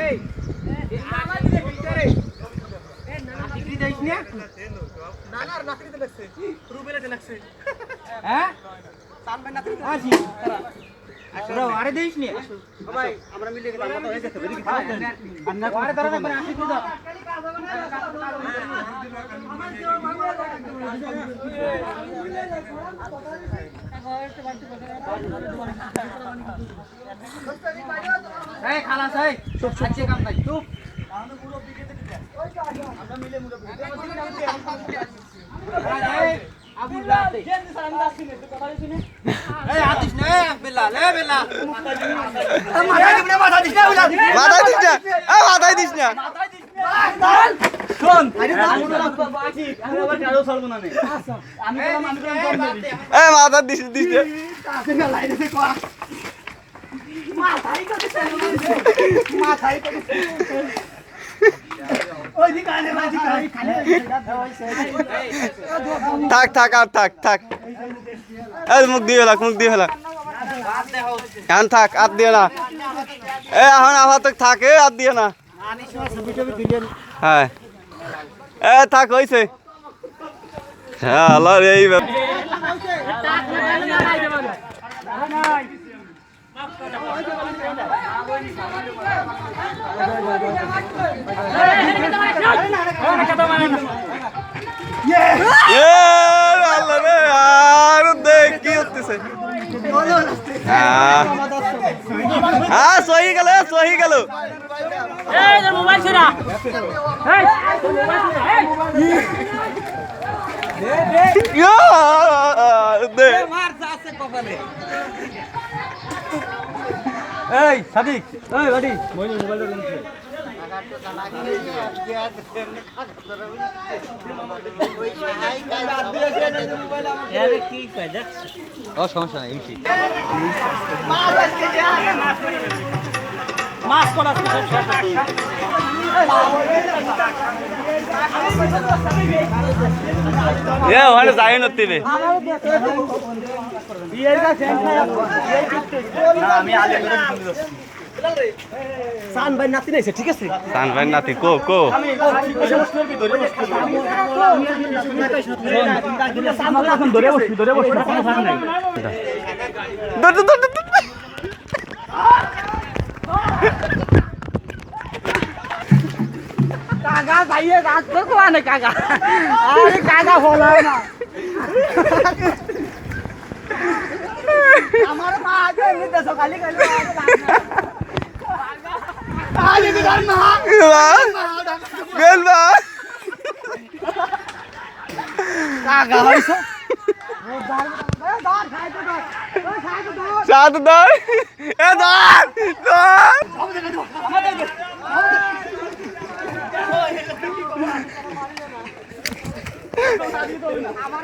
এই আমার দিকে ভিতরে এ নানা ডিগ্রি দেইছ না নানার নাকরিতে লাগছে রুবেলাতে লাগছে হ্যাঁ সান ভাই নাকরিতে আসি আসো আরে দেইছ না ভাই আমরা মিলে গেলাম মত হয়ে গেছে বেরি খাও আমরা আরে ধরে না আসি তুই দাও এই খালাস এই চুপ চুপ কাম নাই চুপ আমরা পুরো বিকেতে দিতে আমরা মিলে মুড়ে এই আবুল রাতে জেন স্যার আমি আসছি না তুই কথা শুনে এই আতিশ না বেলা বেলা মাথা দিস না মাথা দিস না মাথা দিস না মাথা দিস না শোন আরে বাকি আমি আবার কারো ছাড়বো না আমি এই মাথা দিস দিস কাছে না লাইনে কো মাথাই তো দিছে মাথাই তো দিছে ওই দিকানে মাঝি খালি থাক থাক আর থাক থাক এই মুখ দিয়ে ফেলা এখন থাক আর দিও না এই এখন আবার তো থাকে আর দিও না হ্যাঁ এ থাক হইছে হ্যাঁ আল্লাহ রে এই আল্লাহ রে আর দেখ কি হচ্ছে হ্যাঁ সহি গেল এই মোবাইল ছেড়া এই সাদিক এই বাড়ি মোবাইলটা নিয়ে সমস্যা নাই মাছ করা ওখানে যাই নতিবে আমি সান ভাই নাতি নাইছে ঠিক আছে সান ভাই নাতি কো কো ধরে বসি কোনো ফান নাই কাকা ভাইয়ে রাত তো কোয়া না কাকা আরে কাকা ফলায় না আমার মা আজ এমনি সকালে গেল আরে বিধান না বেলবা কাকা হইছে সাত দার এ দার আমার